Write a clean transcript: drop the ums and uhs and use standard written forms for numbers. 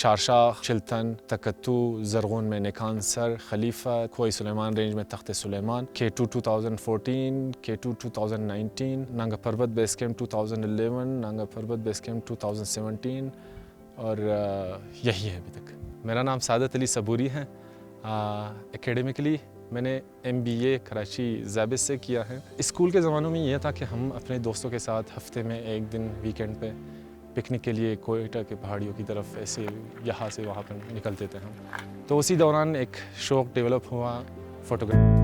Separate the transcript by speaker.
Speaker 1: चारशाह, चिल्तन, तकत्तू, जरगोन में निकान सर, खलीफा, खोई सुलेमान रेंज में तख्त सुलेमान, K2 2014, K2 2019, नांगा पर्वत बेस कैंप 2011, नांगा पर्वत बेस कैंप 2017 और यही है अभी तक। मेरा नाम सादत अली सबूरी है। एकेडमिकली मैंने MBA कराची ज़ैबिस से किया है। स्कूल के ज़मानों में यह था कि हम अपने दोस्तों के साथ हफ्ते में एक दिन वीकेंड पे पिकनिक के लिए कोयटा के पहाड़ियों की तरफ ऐसे यहाँ से वहाँ पर निकलते थे हम। तो उसी दौरान एक शौक़ डेवलप हुआ फ़ोटोग्राफी।